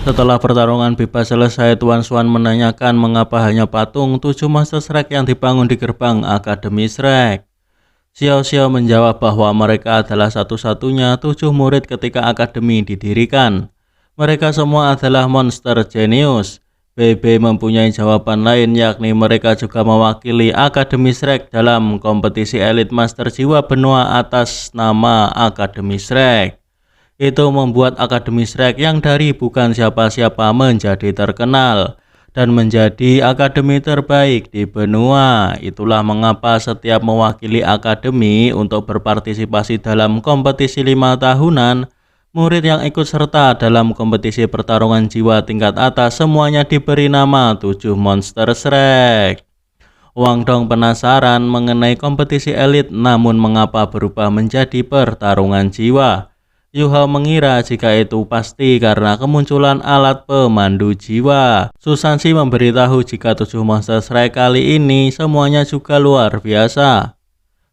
Setelah pertarungan bebas selesai, Tuan Swan menanyakan mengapa hanya patung 7 monster Shrek yang dibangun di gerbang Akademi Shrek. Xiao Xiao menjawab bahwa mereka adalah satu-satunya 7 murid ketika akademi didirikan. Mereka semua adalah monster jenius. BB mempunyai jawaban lain, yakni mereka juga mewakili Akademi Shrek dalam kompetisi elit master jiwa benua atas nama Akademi Shrek. Itu membuat Akademi Shrek yang dari bukan siapa-siapa menjadi terkenal dan menjadi akademi terbaik di benua. Itulah mengapa setiap mewakili akademi untuk berpartisipasi dalam kompetisi 5 tahunan, murid yang ikut serta dalam kompetisi pertarungan jiwa tingkat atas semuanya diberi nama 7 monster Shrek. Wang Dong penasaran mengenai kompetisi elit, namun mengapa berubah menjadi pertarungan jiwa? Yu Hao mengira jika itu pasti karena kemunculan alat pemandu jiwa. Susansi memberitahu jika 7 monster Shrek kali ini semuanya juga luar biasa.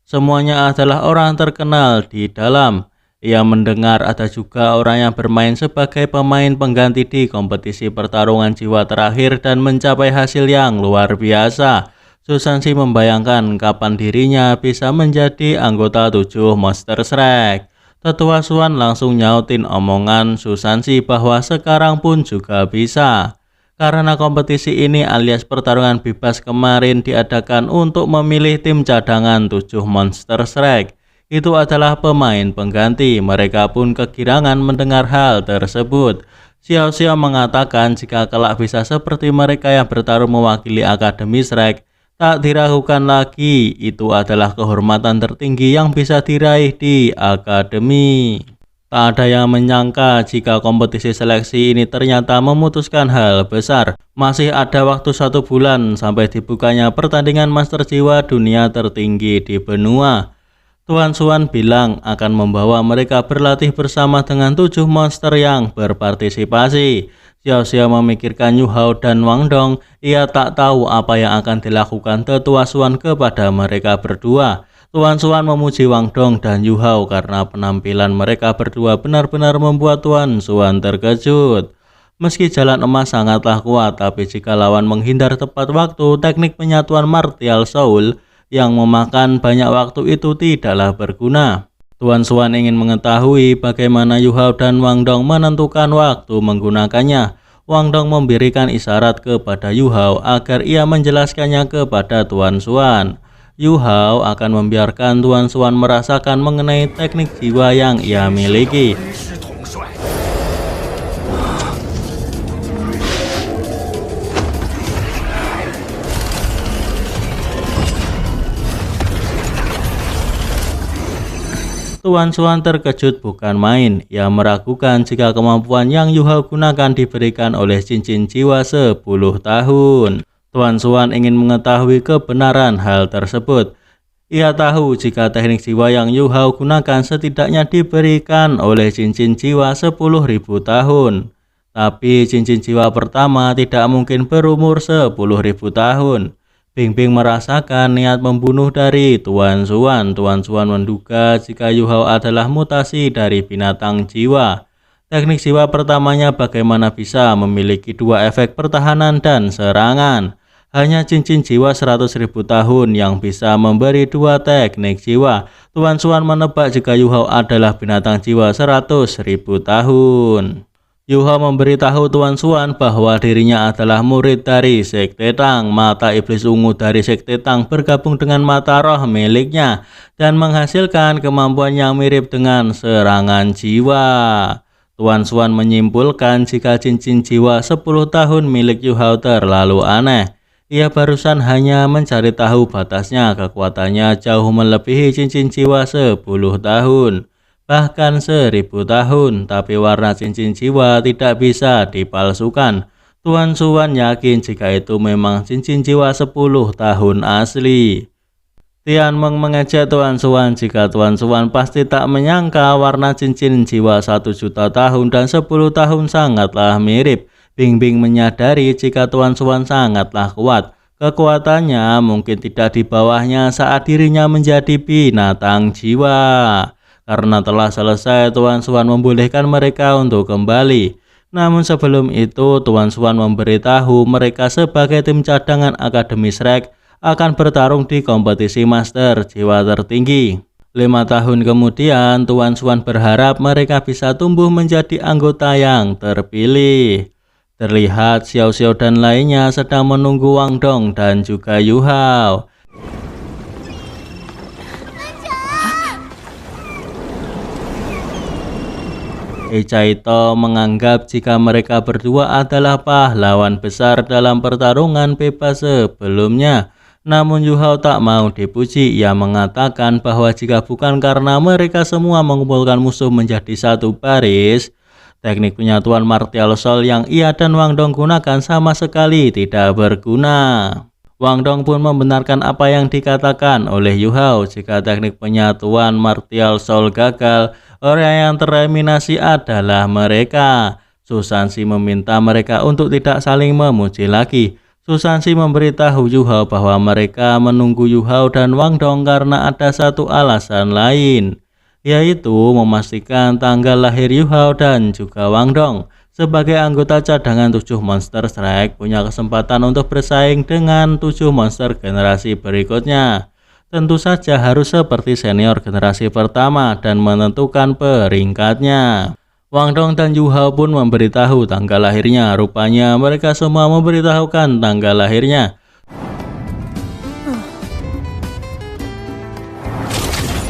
Semuanya adalah orang terkenal di dalam. Ia mendengar ada juga orang yang bermain sebagai pemain pengganti di kompetisi pertarungan jiwa terakhir dan mencapai hasil yang luar biasa. Susansi membayangkan kapan dirinya bisa menjadi anggota 7 monster Shrek. Tetua Swan langsung nyautin omongan Susansi bahwa sekarang pun juga bisa. Karena kompetisi ini alias pertarungan bebas kemarin diadakan untuk memilih tim cadangan 7 monster Shrek. Itu adalah pemain pengganti. Mereka pun kegirangan mendengar hal tersebut. Xiao Xiao mengatakan jika kelak bisa seperti mereka yang bertarung mewakili Akademi Shrek, tak diragukan lagi, itu adalah kehormatan tertinggi yang bisa diraih di akademi. Tak ada yang menyangka jika kompetisi seleksi ini ternyata memutuskan hal besar. Masih ada waktu 1 bulan sampai dibukanya pertandingan Master Jiwa dunia tertinggi di benua. Tuan Swan bilang akan membawa mereka berlatih bersama dengan 7 monster yang berpartisipasi. Xiao Xiao memikirkan Yu Hao dan Wang Dong. Ia tak tahu apa yang akan dilakukan Tetua Swan kepada mereka berdua. Tuan Swan memuji Wang Dong dan Yu Hao karena penampilan mereka berdua benar-benar membuat Tuan Swan terkejut. Meski jalan emas sangatlah kuat, tapi jika lawan menghindar tepat waktu, teknik penyatuan martial soul yang memakan banyak waktu itu tidaklah berguna. Tuan Swan ingin mengetahui bagaimana Yu Hao dan Wang Dong menentukan waktu menggunakannya. Wang Dong memberikan isyarat kepada Yu Hao agar ia menjelaskannya kepada Tuan Swan. Yu Hao akan membiarkan Tuan Swan merasakan mengenai teknik jiwa yang ia miliki. Tuan Swan terkejut bukan main. Ia meragukan jika kemampuan yang Yu Hao gunakan diberikan oleh cincin jiwa 10 tahun. Tuan Swan ingin mengetahui kebenaran hal tersebut. Ia tahu jika teknik jiwa yang Yu Hao gunakan setidaknya diberikan oleh cincin jiwa 10.000 tahun. Tapi cincin jiwa pertama tidak mungkin berumur 10.000 tahun. Bing Bing merasakan niat membunuh dari Tuan Swan. Tuan Swan menduga jika Yu Hao adalah mutasi dari binatang jiwa. Teknik jiwa pertamanya bagaimana bisa memiliki 2 efek pertahanan dan serangan. Hanya cincin jiwa 100.000 tahun yang bisa memberi 2 teknik jiwa. Tuan Swan menebak jika Yu Hao adalah binatang jiwa 100.000 tahun. Yu Hao memberitahu Tuan Swan bahwa dirinya adalah murid dari Sekte Tang. Mata iblis ungu dari Sekte Tang bergabung dengan mata roh miliknya dan menghasilkan kemampuan yang mirip dengan serangan jiwa. Tuan Swan menyimpulkan jika cincin jiwa 10 tahun milik Yu Hao terlalu aneh. Ia barusan hanya mencari tahu batasnya, kekuatannya jauh melebihi cincin jiwa 10 tahun. Bahkan 1000 tahun, tapi warna cincin jiwa tidak bisa dipalsukan. Tuan Swan yakin jika itu memang cincin jiwa 10 tahun asli. Tian Meng mengejek Tuan Swan jika Tuan Swan pasti tak menyangka warna cincin jiwa 1 juta tahun dan 10 tahun sangatlah mirip. Bing Bing menyadari jika Tuan Swan sangatlah kuat. Kekuatannya mungkin tidak di bawahnya saat dirinya menjadi binatang jiwa. Karena telah selesai, Tuan Swan membolehkan mereka untuk kembali. Namun sebelum itu, Tuan Swan memberitahu mereka sebagai tim cadangan Akademi Shrek akan bertarung di kompetisi Master Jiwa Tertinggi. 5 tahun kemudian, Tuan Swan berharap mereka bisa tumbuh menjadi anggota yang terpilih. Terlihat Xiao Xiao dan lainnya sedang menunggu Wang Dong dan juga Yu Hao. Caito menganggap jika mereka berdua adalah pahlawan besar dalam pertarungan bebas sebelumnya. Namun Yu Hao tak mau dipuji. Ia mengatakan bahwa jika bukan karena mereka semua mengumpulkan musuh menjadi satu baris, teknik penyatuan martial soul yang ia dan Wang Dong gunakan sama sekali tidak berguna. Wang Dong pun membenarkan apa yang dikatakan oleh Yu Hao. Jika teknik penyatuan martial soul gagal, orang yang tereliminasi adalah mereka. Susansi meminta mereka untuk tidak saling memuji lagi. Susansi memberitahu Yu Hao bahwa mereka menunggu Yu Hao dan Wang Dong karena ada satu alasan lain, yaitu memastikan tanggal lahir Yu Hao dan juga Wang Dong. Sebagai anggota cadangan 7 monster Shrek punya kesempatan untuk bersaing dengan 7 monster generasi berikutnya. Tentu saja harus seperti senior generasi pertama dan menentukan peringkatnya. Wang Dong dan Yu Hao pun memberitahu tanggal lahirnya. Rupanya mereka semua memberitahukan tanggal lahirnya.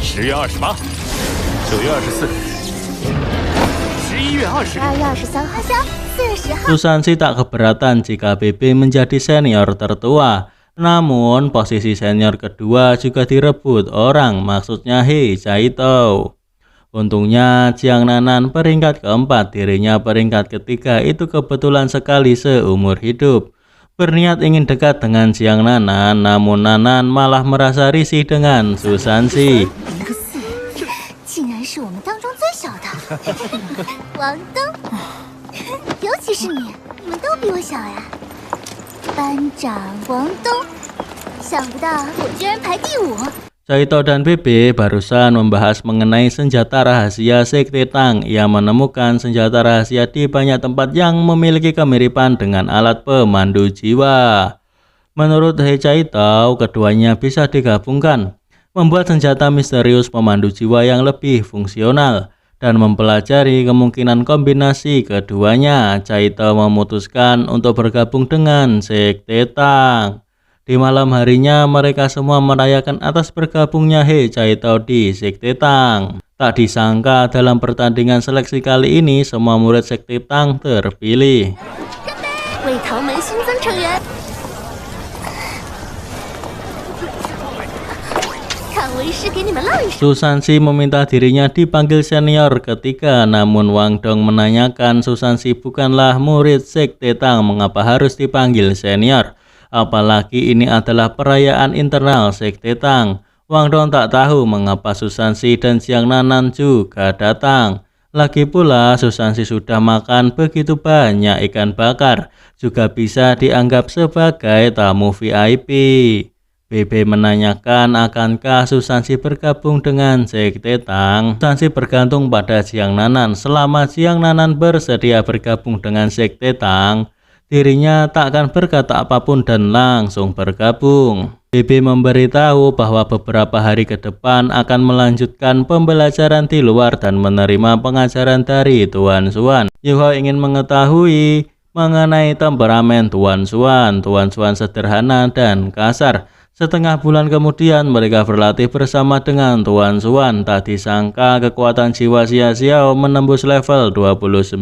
10月28、9月24、11月20、2月23号、4月10号。 Susansi tak keberatan jika BB menjadi senior tertua. Namun posisi senior kedua juga direbut orang, maksudnya Caito. Untungnya Jiang Nanan peringkat keempat, dirinya peringkat ketiga. Itu kebetulan sekali seumur hidup. Berniat ingin dekat dengan Jiang Nanan, namun Nanan malah merasa risih dengan Susansi. 竟然是我们当中最小的王东，尤其是你，你们都比我小呀。班长王东，想不到我居然排第5。 Caito dan BB barusan membahas mengenai senjata rahasia Sekte Tang. Ia menemukan senjata rahasia di banyak tempat yang memiliki kemiripan dengan alat pemandu jiwa. Menurut Caito, keduanya bisa digabungkan, membuat senjata misterius pemandu jiwa yang lebih fungsional. Dan mempelajari kemungkinan kombinasi keduanya, Caito memutuskan untuk bergabung dengan Sekte Tang. Di malam harinya mereka semua merayakan atas bergabungnya Caito di Sekte Tang. Tak disangka dalam pertandingan seleksi kali ini semua murid Sekte Tang terpilih. 为唐门新增成员，看为师给你们浪一手。 Susansi meminta dirinya dipanggil senior ketiga, namun Wang Dong menanyakan Susansi bukanlah murid Sekte Tang, mengapa harus dipanggil senior? Apalagi ini adalah perayaan internal Sekte Tang. Wang Dong tak tahu mengapa Susansi dan Jiang Nanan juga datang. Lagi pula Susansi sudah makan begitu banyak ikan bakar, juga bisa dianggap sebagai tamu VIP. BB menanyakan akankah Susansi bergabung dengan Sekte Tang. Susansi bergantung pada Jiang Nanan. Selama Jiang Nanan bersedia bergabung dengan Sekte Tang, dirinya tak akan berkata apapun dan langsung bergabung. BB memberitahu bahwa beberapa hari ke depan akan melanjutkan pembelajaran di luar dan menerima pengajaran dari Tuan Swan. Yu Hao ingin mengetahui mengenai temperamen Tuan Swan. Tuan Swan sederhana dan kasar. Setengah bulan kemudian mereka berlatih bersama dengan Tuan Swan. Tak disangka kekuatan jiwa Xiao Xiao menembus level 29.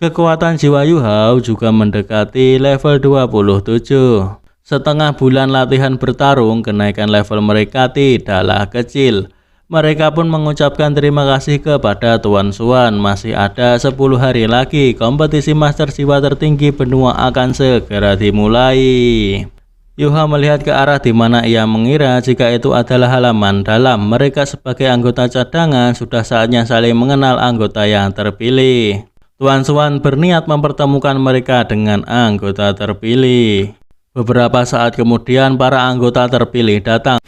Kekuatan jiwa Yu Hao juga mendekati level 27. Setelah bulan latihan bertarung, kenaikan level mereka tidaklah kecil. Mereka pun mengucapkan terima kasih kepada Tuan Swan. Masih ada 10 hari lagi, kompetisi Master Jiwa Tertinggi benua akan segera dimulai. Yu Hao melihat ke arah di mana ia mengira jika itu adalah halaman dalam. Mereka sebagai anggota cadangan sudah saatnya saling mengenal anggota yang terpilih. Tuan Swan berniat mempertemukan mereka dengan anggota terpilih. Beberapa saat kemudian para anggota terpilih datang.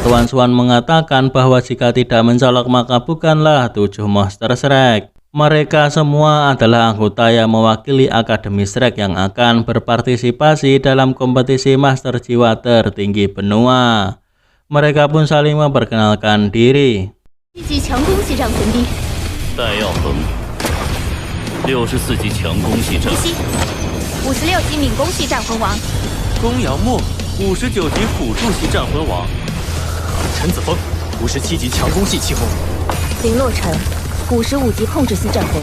Tuan Swan mengatakan bahwa jika tidak mencolok maka bukanlah 7 monster Shrek. Mereka semua adalah anggota yang mewakili Akademi Shrek yang akan berpartisipasi dalam kompetisi Master Jiwa tertinggi benua. Mereka pun saling memperkenalkan diri. 1级强攻系战魂兵，戴耀恒，64级强攻系战西56级敏攻系战魂王，宫瑶木，59级辅助系战魂王，陈子峰，57级强攻系气魂，林洛尘55级控制系战魂，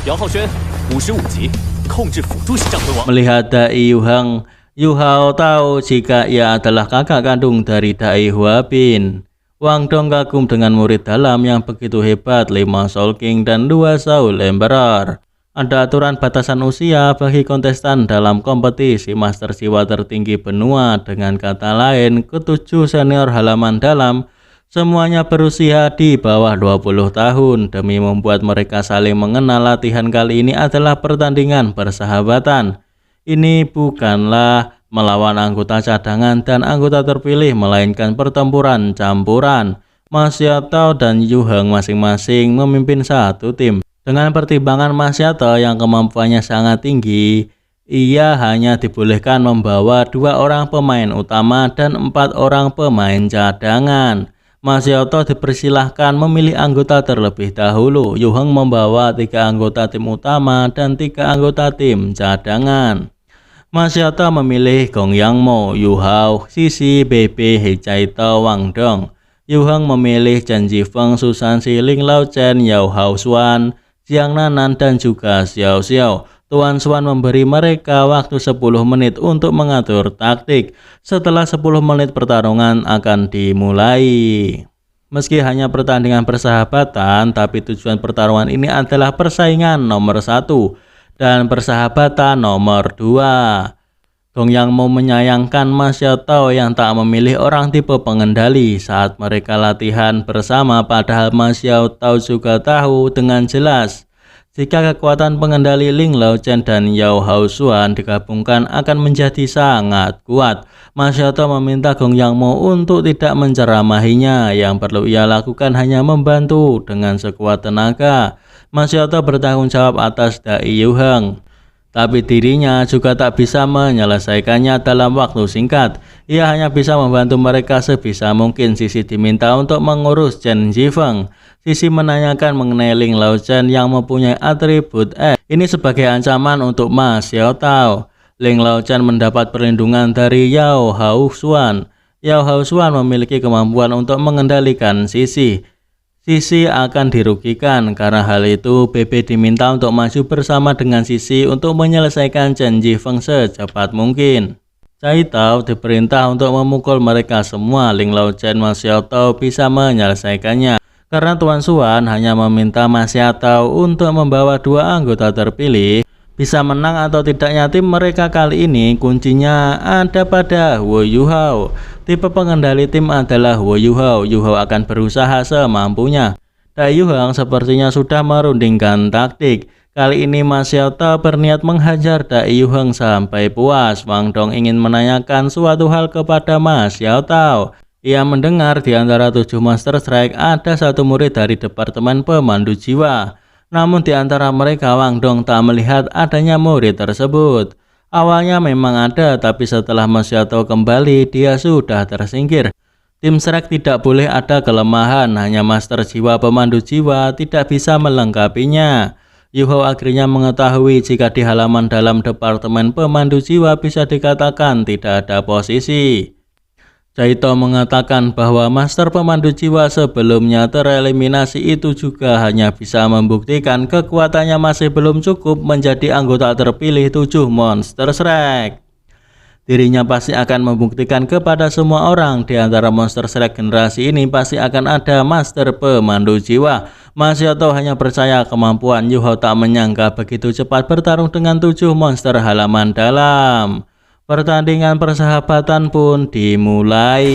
姚浩轩，55级控制辅助系战魂王。 Melihat Dai Yuhang, Yu Hao tahu jika ia adalah kakak kandung dari Dai Huabin. Wang Dong kagum dengan murid dalam yang begitu hebat, 5 Soul King dan 2 Soul Emperor. Ada aturan batasan usia bagi kontestan dalam kompetisi Master Jiwa tertinggi benua. Dengan kata lain, ke-7 senior halaman dalam semuanya berusia di bawah 20 tahun. Demi membuat mereka saling mengenal, latihan kali ini adalah pertandingan persahabatan. Ini bukanlah melawan anggota cadangan dan anggota terpilih, melainkan pertempuran campuran. Ma Xiaotao dan Yu Heng masing-masing memimpin satu tim. Dengan pertimbangan Ma Xiaotao yang kemampuannya sangat tinggi, ia hanya dibolehkan membawa 2 orang pemain utama dan 4 orang pemain cadangan. Ma Xiaotao dipersilahkan memilih anggota terlebih dahulu. Yu Heng membawa 3 anggota tim utama dan 3 anggota tim cadangan. Ma Xiaotao memilih Gong Yangmo, Yu Hao, Sisi, Bebe, He Caito, Wang Dong. Yu Heng memilih Chen Jifeng, Susan Si, Ling Lao Chen, Yao Hao Xuan, Jiang Nanan, dan juga Xiao Xiao. Tuan Swan memberi mereka waktu 10 menit untuk mengatur taktik. Setelah 10 menit pertarungan akan dimulai. Meski hanya pertandingan persahabatan, tapi tujuan pertarungan ini adalah persaingan nomor 1 dan persahabatan nomor 2. Gong Yangmo menyayangkan Ma Xiaotao yang tak memilih orang tipe pengendali saat mereka latihan bersama, padahal Ma Xiaotao juga tahu dengan jelas jika kekuatan pengendali Ling Lao Chen dan Yao Hao Xuan digabungkan akan menjadi sangat kuat. Ma Xiaotao meminta Gong Yangmo untuk tidak menceramahinya, yang perlu ia lakukan hanya membantu dengan sekuat tenaga. Ma Xiaotao bertanggung jawab atas Dai Yuheng, tapi dirinya juga tak bisa menyelesaikannya dalam waktu singkat. Ia hanya bisa membantu mereka sebisa mungkin. Sisi diminta untuk mengurus Chen Jifeng. Sisi menanyakan mengenai Ling Lao Chen yang mempunyai atribut X. Ini sebagai ancaman untuk Ma Xiaotao. Ling Lao Chen mendapat perlindungan dari Yao Hao Xuan. Yao Hao Xuan memiliki kemampuan untuk mengendalikan Sisi. Sisi akan dirugikan. Karena hal itu, Bebe diminta untuk maju bersama dengan Sisi untuk menyelesaikan Chen Jifeng secepat mungkin. Cai Tao diperintah untuk memukul mereka semua. Ling Lao Chen Ma Xiaotao bisa menyelesaikannya. Karena Tuan Swan hanya meminta Ma Xiaotao untuk membawa 2 anggota terpilih, bisa menang atau tidaknya tim mereka kali ini kuncinya ada pada Wu Yuhao. Tipe pengendali tim adalah Wu Yuhao. Yuhao akan berusaha semampunya. Dai Yuhang sepertinya sudah merundingkan taktik. Kali ini Ma Xiaotao berniat menghajar Dai Yuhang sampai puas. Wang Dong ingin menanyakan suatu hal kepada Ma Xiaotao. Ia mendengar di antara 7 Monster Strike ada 1 murid dari Departemen Pemandu Jiwa. Namun di antara mereka Wang Dong tak melihat adanya murid tersebut. Awalnya memang ada, tapi setelah Ma Xiaotao kembali, dia sudah tersingkir. Tim Shrek tidak boleh ada kelemahan, hanya Master Jiwa Pemandu Jiwa tidak bisa melengkapinya. Yu Hao akhirnya mengetahui jika di halaman dalam Departemen Pemandu Jiwa bisa dikatakan tidak ada posisi. Caito mengatakan bahwa Master Pemandu Jiwa sebelumnya tereliminasi itu juga hanya bisa membuktikan kekuatannya masih belum cukup menjadi anggota terpilih 7 Monster Shrek. Dirinya pasti akan membuktikan kepada semua orang di antara Monster Shrek generasi ini pasti akan ada Master Pemandu Jiwa. Ma Xiaotao hanya percaya kemampuan Yu Hao, tak menyangka begitu cepat bertarung dengan 7 monster halaman dalam. Pertandingan persahabatan pun dimulai.